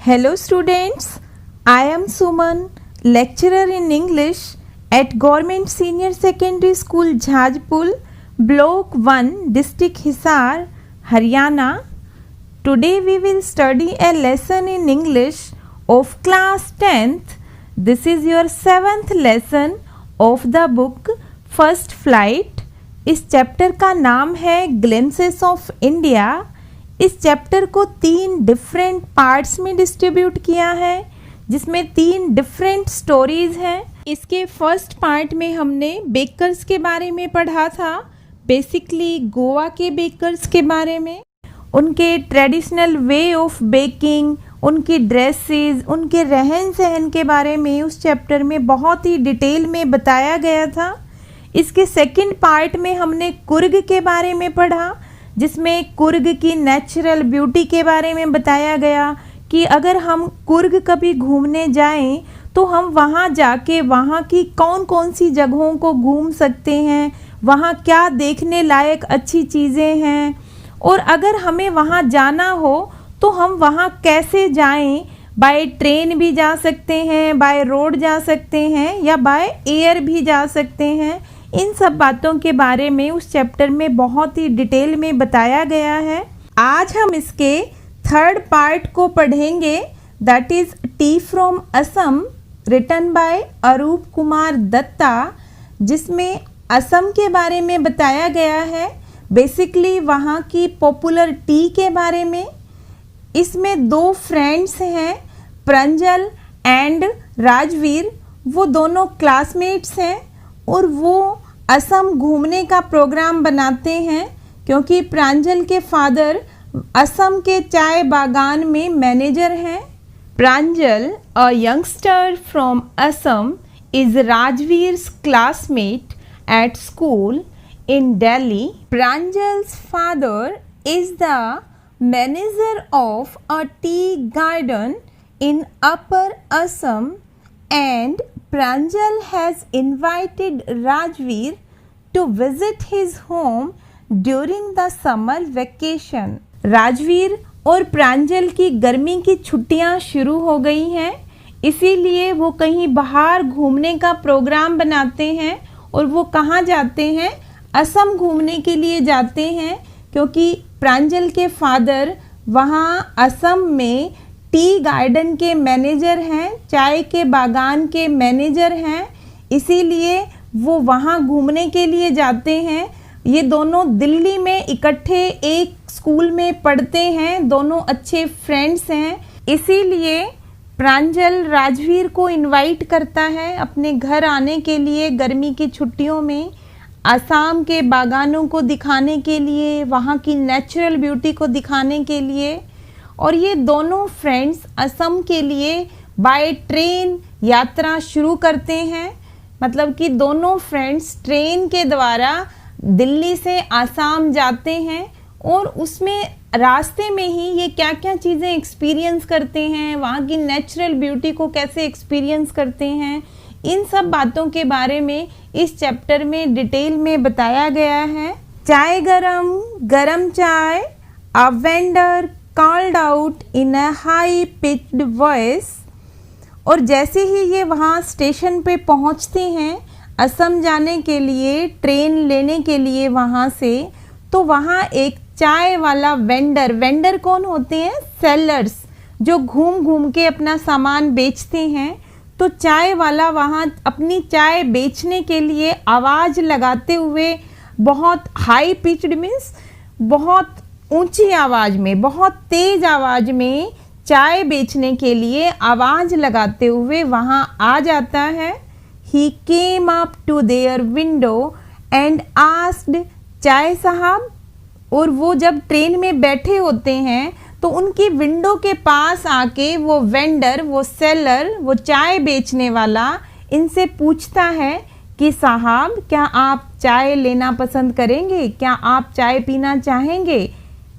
Hello students, I am Suman, lecturer in English at Government Senior Secondary School Jhajpur, Block 1, District Hisar, Haryana. Today we will study a lesson in English of class 10th. This is your 7th lesson of the book First Flight. इस chapter का नाम है glimpses of India. इस chapter को 3 different parts में distribute किया है जिसमें 3 डिफरेंट स्टोरीज हैं। इसके फर्स्ट पार्ट में हमने बेकर्स के बारे में पढ़ा था, बेसिकली गोवा के बेकर्स के बारे में, उनके ट्रेडिशनल वे ऑफ बेकिंग, उनकी ड्रेसेस, उनके रहन सहन के बारे में उस चैप्टर में बहुत ही डिटेल में बताया गया था। इसके सेकंड पार्ट में हमने कुर्ग के बारे में पढ़ा जिसमें कुर्ग की नेचुरल ब्यूटी के बारे में बताया गया कि अगर हम कुर्ग कभी घूमने जाएं तो हम वहां जाके वहां की कौन कौन सी जगहों को घूम सकते हैं, वहां क्या देखने लायक अच्छी चीज़ें हैं, और अगर हमें वहां जाना हो तो हम वहां कैसे जाएं। बाय ट्रेन भी जा सकते हैं, बाय रोड जा सकते हैं या बाय एयर भी जा सकते हैं। इन सब बातों के बारे में उस चैप्टर में बहुत ही डिटेल में बताया गया है। आज हम इसके थर्ड पार्ट को पढ़ेंगे, that is tea from Assam, written by Arup Kumar Dutta, जिसमें असम के बारे में बताया गया है, बेसिकली वहाँ की पॉपुलर टी के बारे में। इसमें 2 फ्रेंड्स हैं, प्रांजल एंड राजवीर। वो दोनों क्लासमेट्स हैं और वो असम घूमने का प्रोग्राम बनाते हैं क्योंकि प्रांजल के फादर असम के चाय बागान में मैनेजर हैं। Pranjal, a youngster from Assam, is Rajvir's classmate at school in Delhi. Pranjal's father is the manager of a tea garden in Upper Assam, and Pranjal has invited Rajveer to visit his home during the summer vacation. Rajveer और प्रांजल की गर्मी की छुट्टियां शुरू हो गई हैं, इसीलिए वो कहीं बाहर घूमने का प्रोग्राम बनाते हैं। और वो कहाँ जाते हैं? असम घूमने के लिए जाते हैं क्योंकि प्रांजल के फादर वहाँ असम में टी गार्डन के मैनेजर हैं, चाय के बागान के मैनेजर हैं, इसीलिए वो वहाँ घूमने के लिए जाते हैं। ये दोनों दिल्ली में इकट्ठे एक स्कूल में पढ़ते हैं, दोनों अच्छे फ्रेंड्स हैं, इसीलिए प्रांजल राजवीर को इनवाइट करता है अपने घर आने के लिए गर्मी की छुट्टियों में, असम के बागानों को दिखाने के लिए, वहाँ की नेचुरल ब्यूटी को दिखाने के लिए। और ये दोनों फ्रेंड्स असम के लिए बाय ट्रेन यात्रा शुरू करते हैं, मतलब कि दोनों फ्रेंड्स ट्रेन के द्वारा दिल्ली से असम जाते हैं और उसमें रास्ते में ही ये क्या क्या चीज़ें एक्सपीरियंस करते हैं, वहाँ की नेचुरल ब्यूटी को कैसे एक्सपीरियंस करते हैं, इन सब बातों के बारे में इस चैप्टर में डिटेल में बताया गया है। चाय गरम, गरम चाय, a vendor called out in a high pitched voice. और जैसे ही ये वहाँ स्टेशन पे पहुँचते हैं असम जाने के लिए, ट्रेन लेने के लिए वहाँ से, तो वहाँ एक चाय वाला वेंडर कौन होते हैं? सेलर्स, जो घूम घूम के अपना सामान बेचते हैं। तो चाय वाला वहाँ अपनी चाय बेचने के लिए आवाज़ लगाते हुए, बहुत हाई पिच्ड मीन्स बहुत ऊंची आवाज़ में, बहुत तेज़ आवाज़ में चाय बेचने के लिए आवाज़ लगाते हुए वहाँ आ जाता है। He came up to their window and asked, chai sahib. और वो जब ट्रेन में बैठे होते हैं तो उनकी विंडो के पास आके वो वेंडर, वो सेलर, वो चाय बेचने वाला इनसे पूछता है कि साहब क्या आप चाय लेना पसंद करेंगे, क्या आप चाय पीना चाहेंगे?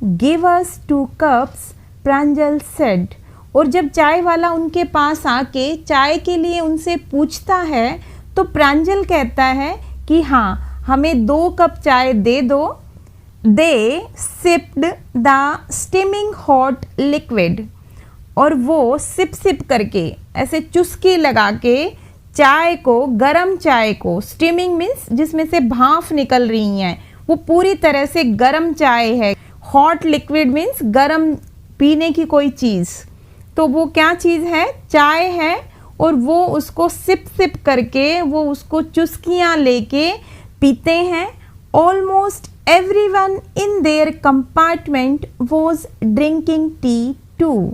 गिव अस 2 कप्स, प्रांजल सेड। और जब चाय वाला उनके पास आके चाय के लिए उनसे पूछता है तो प्रांजल कहता है कि हाँ, हमें 2 कप चाय दे दो। They sipped the steaming hot liquid और वो सिप सिप करके ऐसे चुस्की लगा के चाय को, गरम चाय को, स्टीमिंग मीन्स जिसमें से भाप निकल रही हैं, वो पूरी तरह से गरम चाय है। हॉट लिक्विड मीन्स गरम पीने की कोई चीज़, तो वो क्या चीज़ है? चाय है। और वो उसको सिप सिप करके, वो उसको चुस्कियाँ लेके पीते हैं। Almost everyone in their compartment was drinking tea too.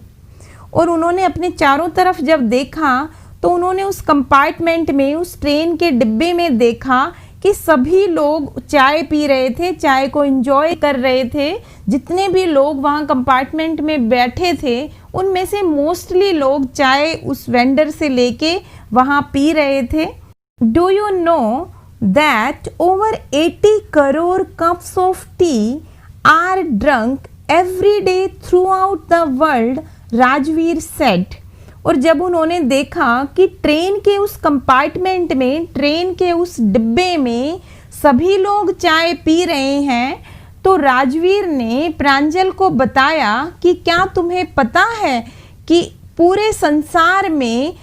और उन्होंने अपने चारों तरफ जब देखा तो उन्होंने उस कंपार्टमेंट में, उस ट्रेन के डिब्बे में देखा कि सभी लोग चाय पी रहे थे, चाय को एंजॉय कर रहे थे। जितने भी लोग वहाँ कंपार्टमेंट में बैठे थे उनमें से मोस्टली लोग चाय उस वेंडर से लेके वहाँ पी रहे थे। Do you know that over 80 crore cups of T R drunk every day through out the world, Rajveer said. और जब उन्होंने देखा कि ट्रेन के उस कंपार्टमेंट में, ट्रेन के उस डिब्बे में सभी लोग चाय पी रहे हैं, तो राजवीर ने प्रांजल को बताया कि क्या तुम्हें पता है कि पूरे संसार में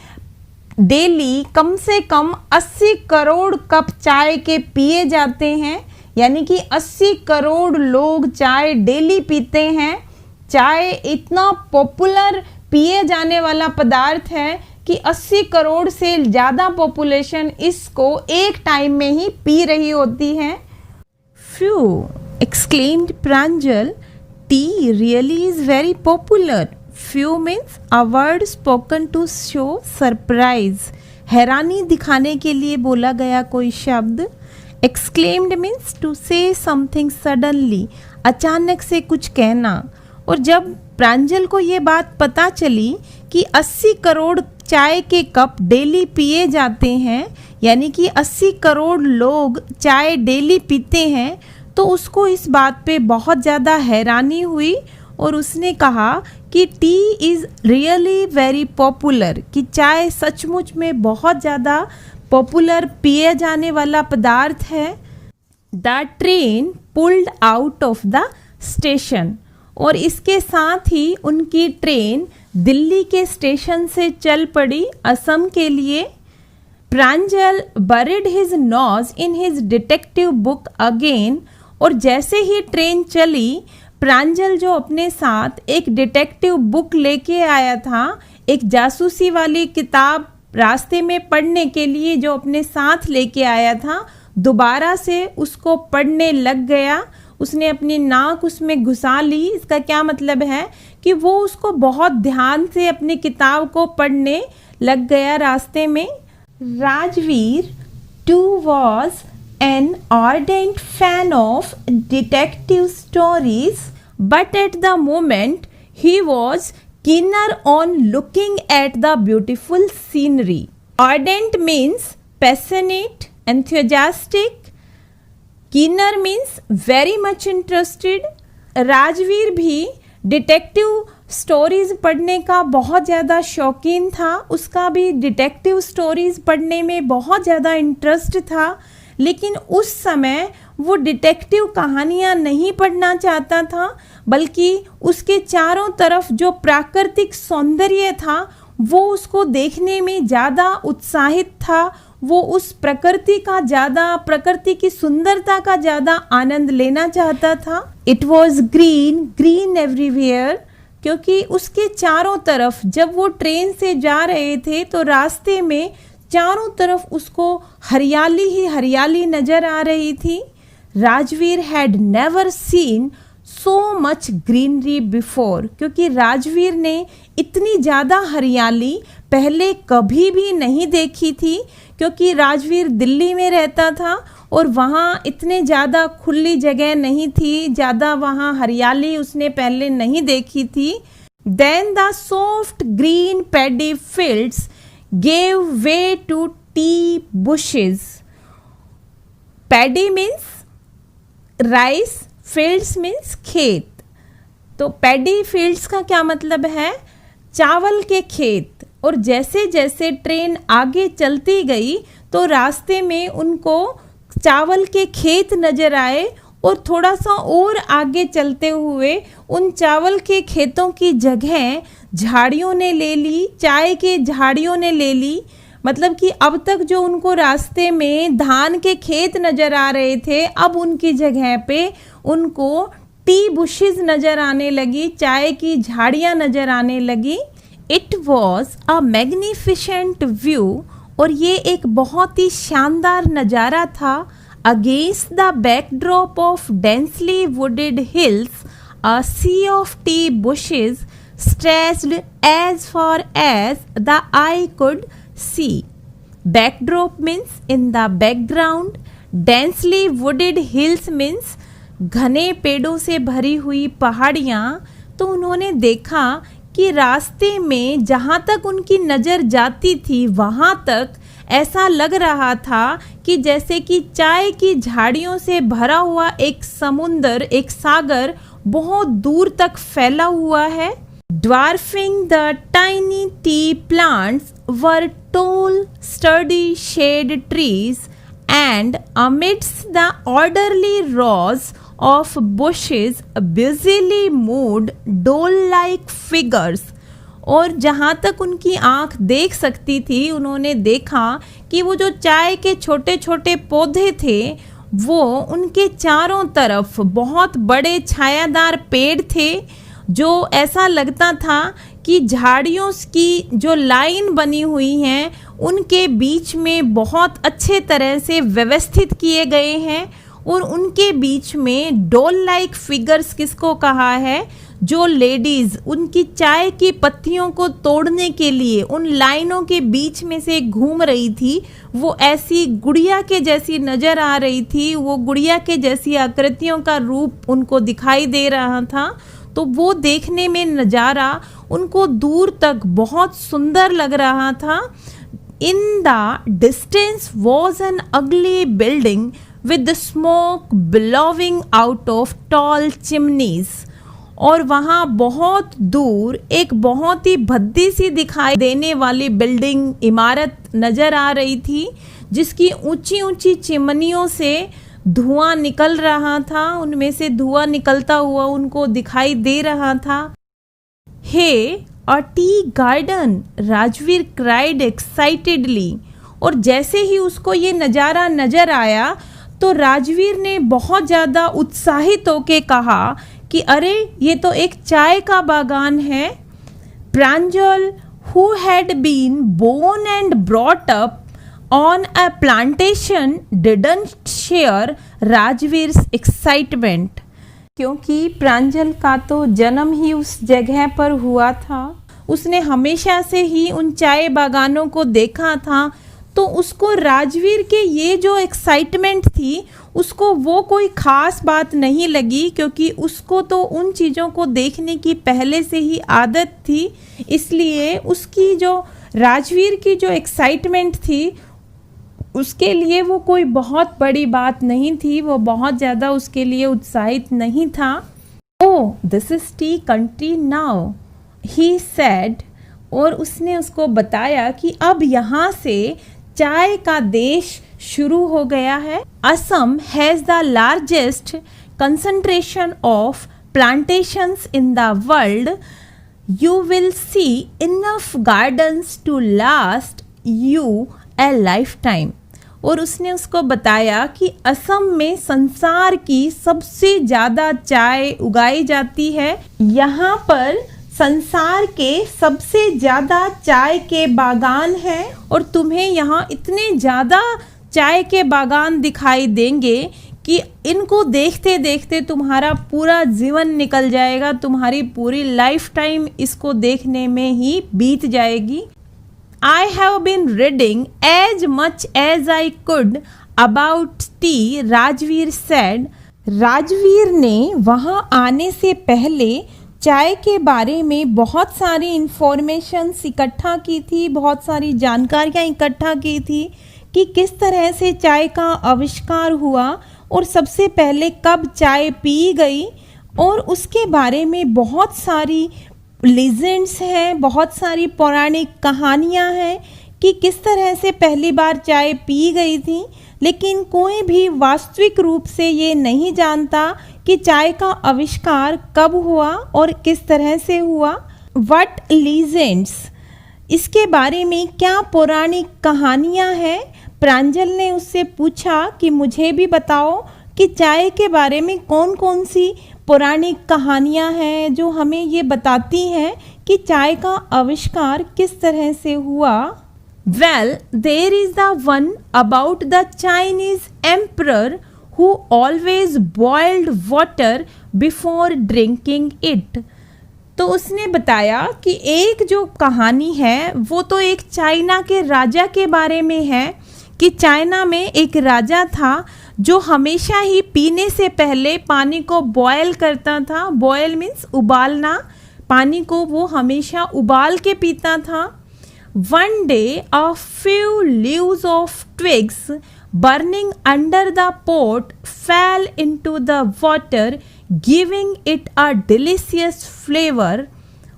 डेली कम से कम 80 करोड़ कप चाय के पिए जाते हैं, यानी कि 80 करोड़ लोग चाय डेली पीते हैं। चाय इतना पॉपुलर पिए जाने वाला पदार्थ है कि 80 करोड़ से ज़्यादा पॉपुलेशन इसको एक टाइम में ही पी रही होती है। Few exclaimed Pranjal, tea really is very popular. Few means a word spoken to show surprise. हैरानी दिखाने के लिए बोला गया कोई शब्द। Exclaimed means to say something suddenly, अचानक से कुछ कहना। और जब प्रांजल को ये बात पता चली कि 80 करोड़ चाय के कप डेली पिए जाते हैं, यानी कि 80 करोड़ लोग चाय डेली पीते हैं, तो उसको इस बात पे बहुत ज़्यादा हैरानी हुई। और उसने कहा कि T is really very popular, कि चाय सचमुच में बहुत ज़्यादा पॉपुलर पिए जाने वाला पदार्थ है। The train pulled out of the station, और इसके साथ ही उनकी ट्रेन दिल्ली के स्टेशन से चल पड़ी असम के लिए। प्रांजल buried his nose in his detective book again, और जैसे ही ट्रेन चली, प्रांजल जो अपने साथ एक डिटेक्टिव बुक लेके आया था, एक जासूसी वाली किताब रास्ते में पढ़ने के लिए जो अपने साथ लेके आया था, दोबारा से उसको पढ़ने लग गया। उसने अपनी नाक उसमें घुसा ली। इसका क्या मतलब है कि वो उसको बहुत ध्यान से अपनी किताब को पढ़ने लग गया रास्ते में। Rajveer too was an ardent fan of detective stories, but at the moment he was keener on looking at the beautiful scenery. Ardent means passionate, enthusiastic. Keener means very much interested. Rajveer भी डिटेक्टिव स्टोरीज़ पढ़ने का बहुत ज़्यादा शौकीन था। उसका भी detective stories पढ़ने में बहुत ज़्यादा इंटरेस्ट था, लेकिन उस समय वो डिटेक्टिव कहानियाँ नहीं पढ़ना चाहता था, बल्कि उसके चारों तरफ जो प्राकृतिक सौंदर्य था वो उसको देखने में ज़्यादा उत्साहित था। वो उस प्रकृति का ज़्यादा, प्रकृति की सुंदरता का ज़्यादा आनंद लेना चाहता था। It was green, green everywhere, क्योंकि उसके चारों तरफ जब वो ट्रेन से जा रहे थे तो रास्ते में चारों तरफ उसको हरियाली ही हरियाली नजर आ रही थी। Rajveer had never seen so much greenery before, क्योंकि राजवीर ने इतनी ज़्यादा हरियाली पहले कभी भी नहीं देखी थी, क्योंकि राजवीर दिल्ली में रहता था और वहाँ इतने ज़्यादा खुली जगह नहीं थी, ज़्यादा वहाँ हरियाली उसने पहले नहीं देखी थी। Then the soft green paddy fields gave way to tea bushes. Paddy means rice, fields means खेत। तो पैडी फील्ड्स का क्या मतलब है? चावल के खेत। और जैसे जैसे ट्रेन आगे चलती गई तो रास्ते में उनको चावल के खेत नजर आए और थोड़ा सा और आगे चलते हुए उन चावल के खेतों की जगह झाड़ियों ने ले ली, चाय के झाड़ियों ने ले ली। मतलब कि अब तक जो उनको रास्ते में धान के खेत नज़र आ रहे थे, अब उनकी जगह पे उनको टी बुशेस नज़र आने लगी, चाय की झाड़ियाँ नज़र आने लगी। It was a magnificent view, और ये एक बहुत ही शानदार नज़ारा था। Against the backdrop of densely wooded hills, a sea of tea bushes stretched as far as the eye could see. Backdrop means in the background. Densely wooded hills means घने पेड़ों से भरी हुई पहाड़ियाँ। तो उन्होंने देखा कि रास्ते में जहाँ तक उनकी नज़र जाती थी वहाँ तक ऐसा लग रहा था कि जैसे कि चाय की झाड़ियों से भरा हुआ एक समुंदर, एक सागर बहुत दूर तक फैला हुआ है। Dwarfing the tiny tea plants were tall, sturdy shade trees, and amidst the orderly rows of bushes busily moved doll-like figures. और जहाँ तक उनकी आँख देख सकती थी, उन्होंने देखा कि वो जो चाय के छोटे छोटे पौधे थे वो उनके चारों तरफ बहुत बड़े छायादार पेड़ थे, जो ऐसा लगता था कि झाड़ियों की जो लाइन बनी हुई हैं उनके बीच में बहुत अच्छे तरह से व्यवस्थित किए गए हैं। और उनके बीच में डॉल लाइक फिगर्स किसको कहा है? जो लेडीज़ उनकी चाय की पत्तियों को तोड़ने के लिए उन लाइनों के बीच में से घूम रही थी, वो ऐसी गुड़िया के जैसी नज़र आ रही थी। वो गुड़िया के जैसी आकृतियों का रूप उनको दिखाई दे रहा था। तो वो देखने में नज़ारा उनको दूर तक बहुत सुंदर लग रहा था। In the distance was an ugly building with the smoke billowing out of tall chimneys, और वहाँ बहुत दूर एक बहुत ही भद्दी सी दिखाई देने वाली बिल्डिंग, इमारत नज़र आ रही थी, जिसकी ऊंची ऊंची चिमनियों से धुआं निकल रहा था। उनमें से धुआं निकलता हुआ उनको दिखाई दे रहा था। Hey a tea garden, Rajvir cried excitedly. और जैसे ही उसको ये नज़ारा नज़र आया तो राजवीर ने बहुत ज़्यादा उत्साहित होके कहा कि अरे ये तो एक चाय का बागान है। प्रांजल, who had been born and brought up on a plantation, didn't share Rajvir's excitement, क्योंकि प्रांजल का तो जन्म ही उस जगह पर हुआ था। उसने हमेशा से ही उन चाय बागानों को देखा था, तो उसको राजवीर के ये जो एक्साइटमेंट थी उसको वो कोई ख़ास बात नहीं लगी, क्योंकि उसको तो उन चीज़ों को देखने की पहले से ही आदत थी। इसलिए उसकी जो राजवीर की जो एक्साइटमेंट थी उसके लिए वो कोई बहुत बड़ी बात नहीं थी, वो बहुत ज़्यादा उसके लिए उत्साहित नहीं था। Oh, this is tea country now, he said. और उसने उसको बताया कि अब यहाँ से चाय का देश शुरू हो गया है। Assam has the largest concentration of plantations in the world. You will see enough gardens to last you a lifetime. और उसने उसको बताया कि असम में संसार की सबसे ज़्यादा चाय उगाई जाती है। यहाँ पर संसार के सबसे ज़्यादा चाय के बागान हैं, और तुम्हें यहाँ इतने ज़्यादा चाय के बागान दिखाई देंगे कि इनको देखते देखते तुम्हारा पूरा जीवन निकल जाएगा, तुम्हारी पूरी लाइफ टाइम इसको देखने में ही बीत जाएगी। I have been reading as much as I could about tea, Rajveer said। Rajveer ने वहाँ आने से पहले चाय के बारे में बहुत सारी इंफॉर्मेशन इकट्ठा की थी, बहुत सारी जानकारियाँ इकट्ठा की थी कि किस तरह से चाय का आविष्कार हुआ और सबसे पहले कब चाय पी गई, और उसके बारे में बहुत सारी लीजेंड्स हैं, बहुत सारी पौराणिक कहानियाँ हैं कि किस तरह से पहली बार चाय पी गई थी। लेकिन कोई भी वास्तविक रूप से ये नहीं जानता कि चाय का आविष्कार कब हुआ और किस तरह से हुआ। व्हाट लीजेंड्स, इसके बारे में क्या पौराणिक कहानियाँ हैं। प्रांजल ने उससे पूछा कि मुझे भी बताओ कि चाय के बारे में कौन कौन सी पौराणिक कहानियाँ हैं जो हमें ये बताती हैं कि चाय का आविष्कार किस तरह से हुआ। Well, there is the one about the Chinese emperor who always boiled water before drinking it. तो उसने बताया कि एक जो कहानी है वो तो एक चाइना के राजा के बारे में है कि चाइना में एक राजा था जो हमेशा ही पीने से पहले पानी को बॉयल करता था। बॉयल मीन्स उबालना, पानी को वो हमेशा उबाल के पीता था। One day, a few leaves of twigs burning under the pot fell into the water, giving it a delicious flavor.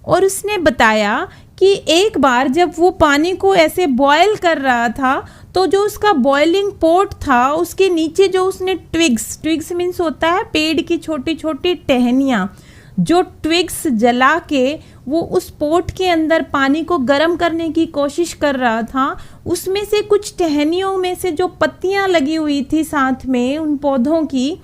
और उसने बताया कि एक बार जब वो पानी को ऐसे बॉयल कर रहा था तो जो उसका बॉइलिंग पॉट था उसके नीचे जो उसने ट्विग्स मीन्स होता है पेड़ की छोटी छोटी टहनियाँ, जो ट्विग्स जला के वो उस पोट के अंदर पानी को गर्म करने की कोशिश कर रहा था, उसमें से कुछ टहनियों में से जो पत्तियां लगी हुई थी साथ में उन पौधों की,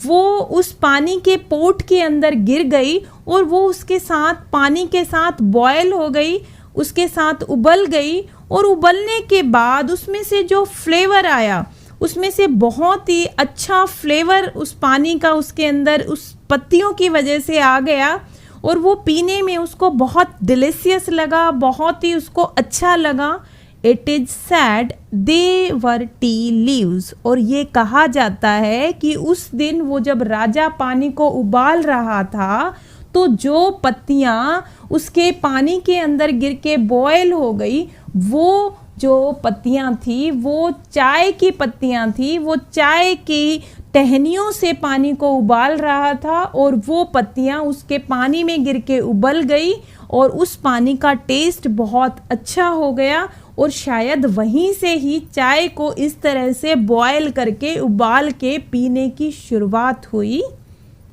वो उस पानी के पोट के अंदर गिर गई और वो उसके साथ पानी के साथ बॉयल हो गई, उसके साथ उबल गई। और उबलने के बाद उसमें से जो फ्लेवर आया, उसमें से बहुत ही अच्छा फ्लेवर उस पानी का उसके अंदर उस पत्तियों की वजह से आ गया और वो पीने में उसको बहुत डिलीशियस लगा, बहुत ही उसको अच्छा लगा। It is sad they were tea leaves. और ये कहा जाता है कि उस दिन वो जब राजा पानी को उबाल रहा था तो जो पत्तियां उसके पानी के अंदर गिर के बॉयल हो गई, वो जो पत्तियां थी वो चाय की पत्तियां थी, वो चाय की टहनियों से पानी को उबाल रहा था और वो पत्तियां उसके पानी में गिर के उबल गई और उस पानी का टेस्ट बहुत अच्छा हो गया और शायद वहीं से ही चाय को इस तरह से बॉयल करके उबाल के पीने की शुरुआत हुई।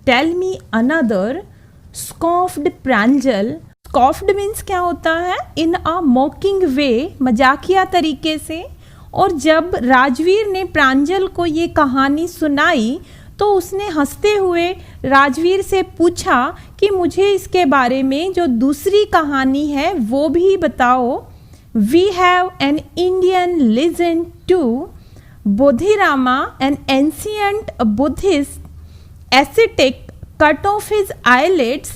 टेल मी अनदर, स्कॉफ्ड प्रांजल। स्कॉफ्ड मीन्स क्या होता है? इन अ मॉकिंग वे, मजाकिया तरीके से। और जब राजवीर ने प्रांजल को ये कहानी सुनाई तो उसने हंसते हुए राजवीर से पूछा कि मुझे इसके बारे में जो दूसरी कहानी है वो भी बताओ। We have an Indian legend too. Bodhidharma, an ancient Buddhist ascetic, cut off his eyelids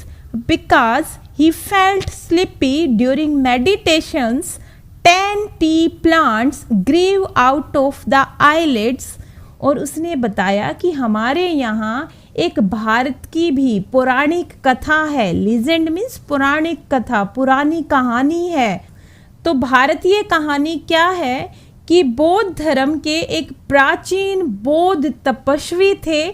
because he felt sleepy during meditations. 10 tea plants grew out of the eyelids. और उसने बताया कि हमारे यहाँ एक भारत की भी पौराणिक कथा है। लीजेंड मीन्स पौराणिक कथा, पुरानी कहानी है। तो भारतीय कहानी क्या है कि बौद्ध धर्म के एक प्राचीन बौद्ध तपस्वी थे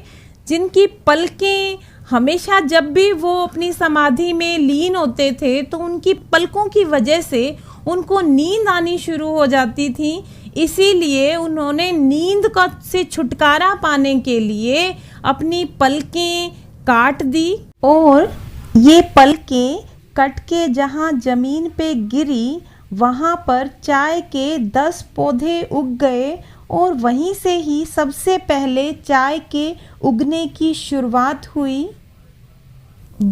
जिनकी पलकें हमेशा जब भी वो अपनी समाधि में लीन होते थे तो उनकी पलकों की वजह से उनको नींद आनी शुरू हो जाती थी। इसीलिए उन्होंने नींद का से छुटकारा पाने के लिए अपनी पलकें काट दी और ये पलकें कट के जहाँ जमीन पे गिरी वहाँ पर चाय के 10 पौधे उग गए और वहीं से ही सबसे पहले चाय के उगने की शुरुआत हुई।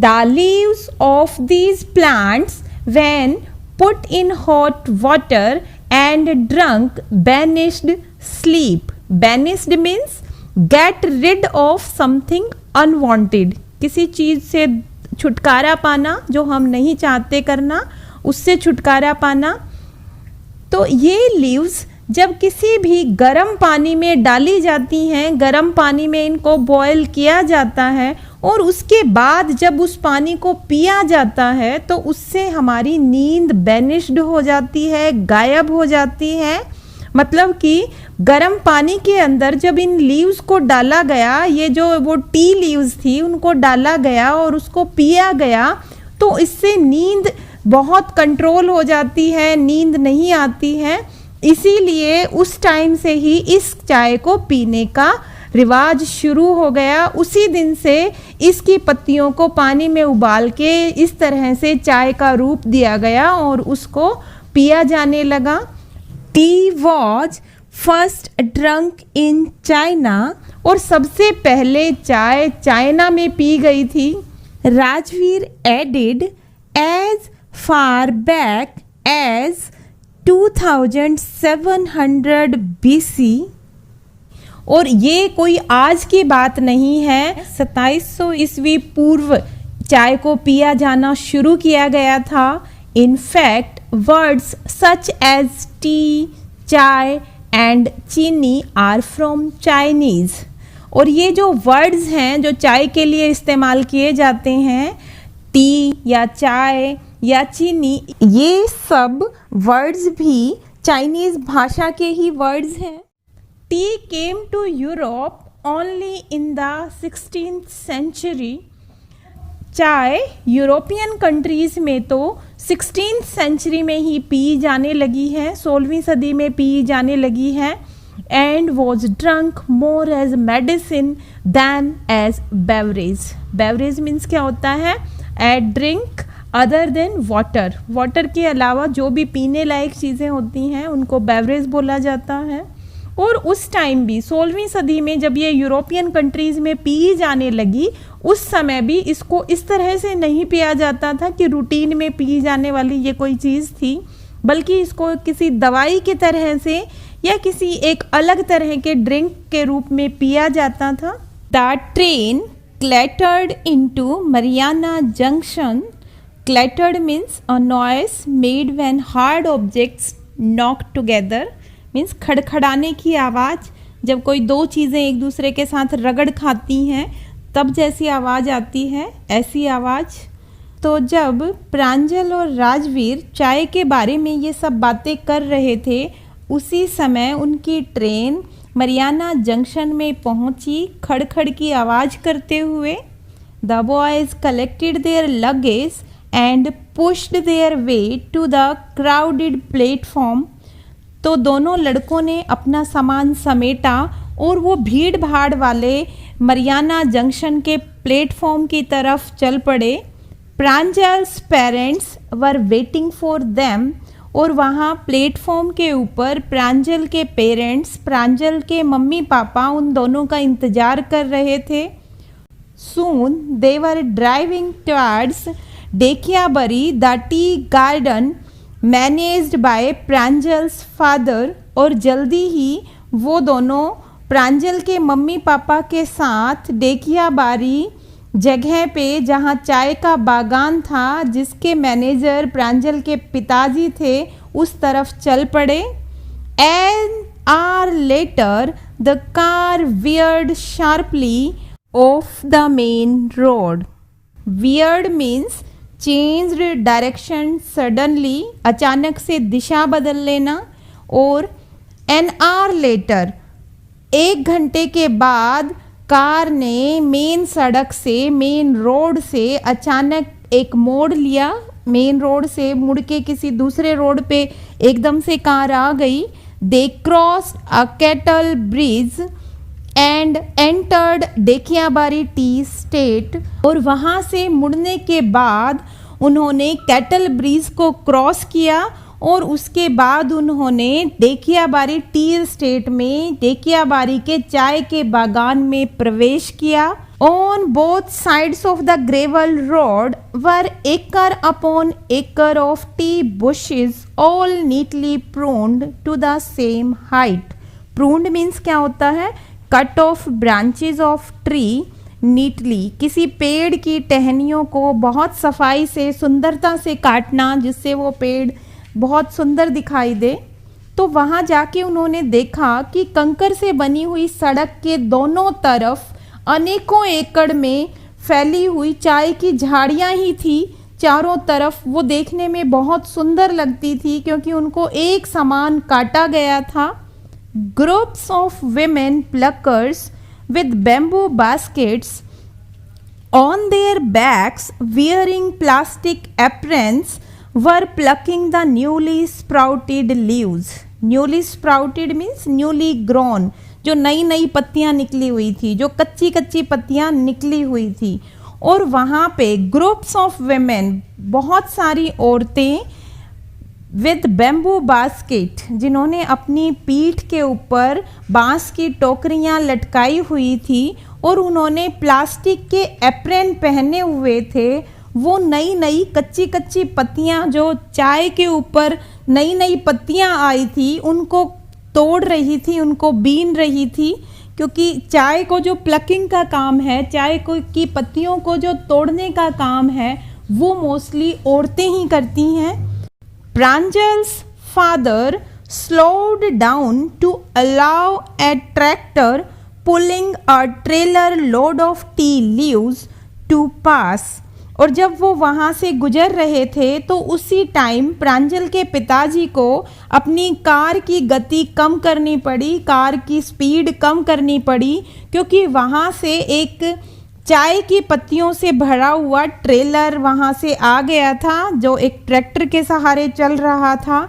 The leaves of these plants when put in hot water and drunk banished sleep. Banished means get rid of something unwanted. किसी चीज़ से छुटकारा पाना जो हम नहीं चाहते करना, उससे छुटकारा पाना। तो ये लीव्स जब किसी भी गर्म पानी में डाली जाती हैं, गर्म पानी में इनको बॉयल किया जाता है और उसके बाद जब उस पानी को पिया जाता है तो उससे हमारी नींद बेनिश्ड हो जाती है, गायब हो जाती है। मतलब कि गर्म पानी के अंदर जब इन लीव्स को डाला गया, ये जो वो टी लीव्स थी उनको डाला गया और उसको पिया गया तो इससे नींद बहुत कंट्रोल हो जाती है, नींद नहीं आती है। इसीलिए उस टाइम से ही इस चाय को पीने का रिवाज शुरू हो गया। उसी दिन से इसकी पत्तियों को पानी में उबाल के इस तरह से चाय का रूप दिया गया और उसको पिया जाने लगा। Tea was first drunk in China, और सबसे पहले चाय चाइना में पी गई थी। Rajvir added as far back as 2700 BC, और ये कोई आज की बात नहीं है। 2700 ईस्वी पूर्व चाय को पिया जाना शुरू किया गया था। In fact, words such as tea, चाय and चीनी are from Chinese। और ये जो वर्ड्स हैं जो चाय के लिए इस्तेमाल किए जाते हैं, टी या चाय या चीनी, ये सब वर्ड्स भी चाइनीज भाषा के ही वर्ड्स हैं। Tea came to Europe only in the 16th century। चाय यूरोपियन कंट्रीज में तो 16th सेंचुरी में ही पी जाने लगी है, 16वीं सदी में पी जाने लगी है। And was drunk more as medicine than as beverage. Beverage means क्या होता है? A drink other than water. Water के अलावा जो भी पीने लायक चीज़ें होती हैं उनको बेवरेज बोला जाता है। और उस टाइम भी 16वीं सदी में जब ये यूरोपियन कंट्रीज़ में पी जाने लगी, उस समय भी इसको इस तरह से नहीं पिया जाता था कि रूटीन में पी जाने वाली ये कोई चीज़ थी, बल्कि इसको किसी दवाई की तरह से या किसी एक अलग तरह के ड्रिंक के रूप में पिया जाता था। The train clattered into Mariani junction. Clattered means a noise made when hard objects knock together, means खड़खड़ाने की आवाज़। जब कोई दो चीज़ें एक दूसरे के साथ रगड़ खाती हैं तब जैसी आवाज़ आती है, ऐसी आवाज़। तो जब प्रांजल और राजवीर चाय के बारे में ये सब बातें कर रहे थे, उसी समय उनकी ट्रेन मरियाना जंक्शन में पहुंची खड़खड़ की आवाज़ करते हुए। The boys collected their luggage and pushed their way to the crowded platform. तो दोनों लड़कों ने अपना सामान समेटा और वो भीड़ भाड़ वाले मरियाना जंक्शन के प्लेटफॉर्म की तरफ चल पड़े। Pranjal's parents were waiting for them, और वहाँ प्लेटफॉर्म के ऊपर प्रांजल के पेरेंट्स, प्रांजल के मम्मी पापा उन दोनों का इंतज़ार कर रहे थे। Soon they were driving towards Dhekiabari the tea garden managed by Pranjal's father, और जल्दी ही वो दोनों प्रांजल के मम्मी पापा के साथ डेकियाबारी जगह पे जहाँ चाय का बागान था, जिसके मैनेजर प्रांजल के पिताजी थे, उस तरफ चल पड़े। An hour later the car weird sharply of the main road. Weird means changed direction suddenly, अचानक से दिशा बदल लेना। और एन आवर लेटर, 1 घंटे के बाद कार ने मेन सड़क से, मेन रोड से अचानक एक मोड़ लिया। मेन रोड से मुड़ के किसी दूसरे रोड पे एकदम से कार आ गई। They crossed a cattle bridge and entered Dhekiabari tea estate, और वहाँ से मुड़ने के बाद उन्होंने कैटल ब्रिज को क्रॉस किया और उसके बाद उन्होंने डेकियाबारी टी स्टेट में डेकियाबारी के चाय के बागान में प्रवेश किया। On both sides of the gravel road were एकड़ अपॉन एकड़ of tea bushes, all neatly pruned to the same height. Pruned means क्या होता है? Cut off branches of tree neatly, किसी पेड़ की टहनियों को बहुत सफाई से, सुंदरता से काटना, जिससे वो पेड़ बहुत सुंदर दिखाई दे। तो वहाँ जाके उन्होंने देखा कि कंकर से बनी हुई सड़क के दोनों तरफ अनेकों एकड़ में फैली हुई चाय की झाड़ियाँ ही थी चारों तरफ। वो देखने में बहुत सुंदर लगती थी क्योंकि उनको एक समान काटा गया था। Groups of women pluckers with bamboo baskets on their backs, wearing plastic aprons, were plucking the newly sprouted leaves। Newly sprouted means newly grown, जो नई नई पत्तियां निकली हुई थी, जो कच्ची कच्ची पत्तियां निकली हुई थी। और वहाँ पे ग्रुप्स ऑफ वेमेन, बहुत सारी औरतें विद बैम्बू बास्केट, जिन्होंने अपनी पीठ के ऊपर बांस की टोकरियां लटकाई हुई थी और उन्होंने प्लास्टिक के एप्रन पहने हुए थे, वो नई नई कच्ची कच्ची पत्तियां, जो चाय के ऊपर नई नई पत्तियां आई थी, उनको तोड़ रही थी, उनको बीन रही थी। क्योंकि चाय को जो प्लकिंग का काम है, चाय को की पत्तियों को जो तोड़ने का काम है, वो मोस्टली औरतें ही करती हैं। Pranjal's father slowed down to allow a tractor pulling a trailer load of tea leaves to pass। और जब वो वहाँ से गुजर रहे थे तो उसी टाइम प्रांजल के पिताजी को अपनी कार की गति कम करनी पड़ी, कार की स्पीड कम करनी पड़ी, क्योंकि वहाँ से एक चाय की पत्तियों से भरा हुआ ट्रेलर वहाँ से आ गया था, जो एक ट्रैक्टर के सहारे चल रहा था।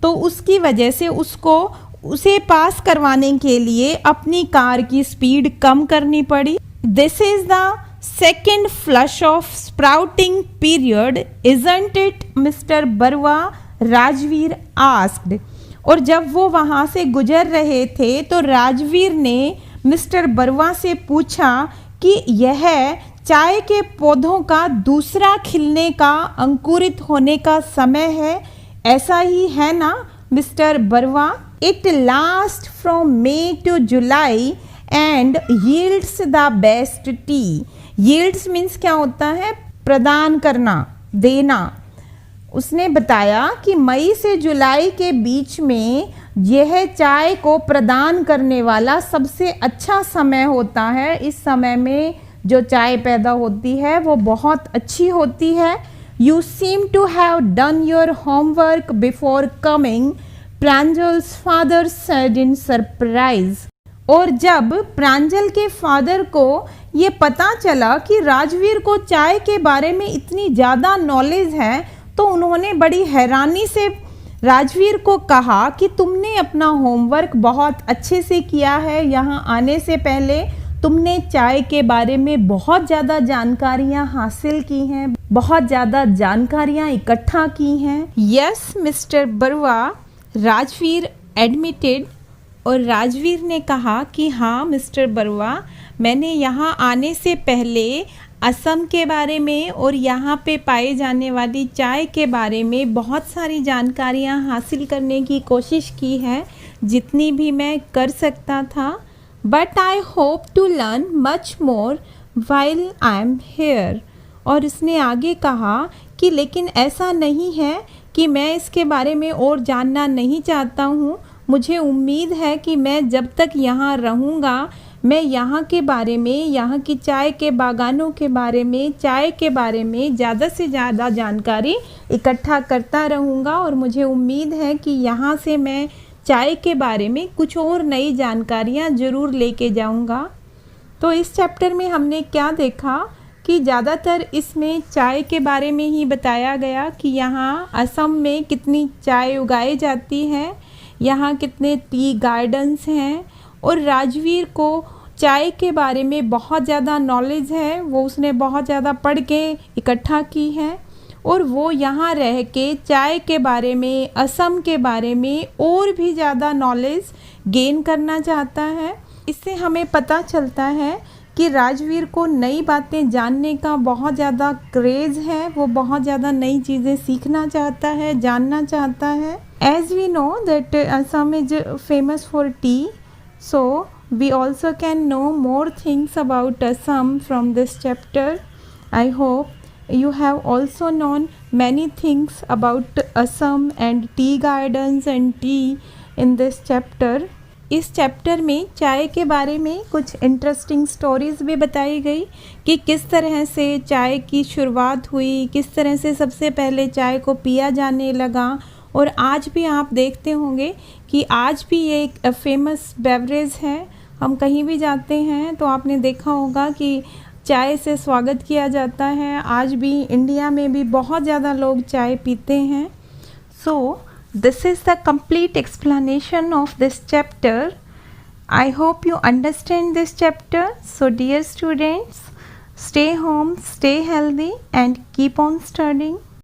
तो उसकी वजह से उसे पास करवाने के लिए अपनी कार की स्पीड कम करनी पड़ी। This is the second flush of sprouting period, isn't it mister Barua, Rajveer asked. और जब वो वहाँ से गुजर रहे थे तो राजवीर ने मिस्टर बरुआ से पूछा कि यह चाय के पौधों का दूसरा खिलने का, अंकुरित होने का समय है, ऐसा ही है ना mister Barua? It last from May to July and yields the best tea. Yields means क्या होता है? प्रदान करना, देना। उसने बताया कि मई से जुलाई के बीच में यह चाय को प्रदान करने वाला सबसे अच्छा समय होता है। इस समय में जो चाय पैदा होती है वो बहुत अच्छी होती है। You seem to have done your homework before coming, Pranjal's father said in surprise. और जब प्रांजल के फादर को ये पता चला कि राजवीर को चाय के बारे में इतनी ज़्यादा नॉलेज है, तो उन्होंने बड़ी हैरानी से राजवीर को कहा कि तुमने अपना होमवर्क बहुत अच्छे से किया है, यहाँ आने से पहले तुमने चाय के बारे में बहुत ज़्यादा जानकारियाँ हासिल की हैं, बहुत ज़्यादा जानकारियाँ इकट्ठा की हैं। Yes mister Barua, Rajveer admitted. और राजवीर ने कहा कि हाँ मिस्टर बरुआ, मैंने यहाँ आने से पहले असम के बारे में और यहाँ पे पाए जाने वाली चाय के बारे में बहुत सारी जानकारियाँ हासिल करने की कोशिश की है, जितनी भी मैं कर सकता था। But I hope to learn much more while I am here. और इसने आगे कहा कि लेकिन ऐसा नहीं है कि मैं इसके बारे में और जानना नहीं चाहता हूँ। मुझे उम्मीद है कि मैं जब तक यहाँ रहूँगा, मैं यहाँ के बारे में, यहाँ की चाय के बागानों के बारे में, चाय के बारे में ज़्यादा से ज़्यादा जानकारी इकट्ठा करता रहूँगा। और मुझे उम्मीद है कि यहाँ से मैं चाय के बारे में कुछ और नई जानकारियाँ ज़रूर लेके जाऊँगा। तो इस चैप्टर में हमने क्या देखा कि ज़्यादातर इसमें चाय के बारे में ही बताया गया कि यहाँ असम में कितनी चाय उगाई जाती है, यहाँ कितने टी गार्डन्स हैं। और राजवीर को चाय के बारे में बहुत ज़्यादा नॉलेज है, वो उसने बहुत ज़्यादा पढ़ के इकट्ठा की है और वो यहाँ रह के चाय के बारे में, असम के बारे में और भी ज़्यादा नॉलेज गेन करना चाहता है। इससे हमें पता चलता है कि राजवीर को नई बातें जानने का बहुत ज़्यादा क्रेज़ है, वो बहुत ज़्यादा नई चीज़ें सीखना चाहता है, जानना चाहता है। As we know that Assam is famous for tea, so we also can know more things about Assam from this chapter. I hope you have also known many things about Assam and tea gardens and tea in this chapter. इस chapter में चाय के बारे में कुछ interesting stories भी बताई गई कि किस तरह से चाय की शुरुआत हुई, किस तरह से सबसे पहले चाय को पिया जाने लगा। और आज भी आप देखते होंगे कि आज भी ये एक फेमस बेवरेज है। हम कहीं भी जाते हैं तो आपने देखा होगा कि चाय से स्वागत किया जाता है। आज भी इंडिया में भी बहुत ज़्यादा लोग चाय पीते हैं। सो this is the complete explanation of this chapter. I hope you understand this chapter. So dear students, stay home, stay healthy and keep on studying.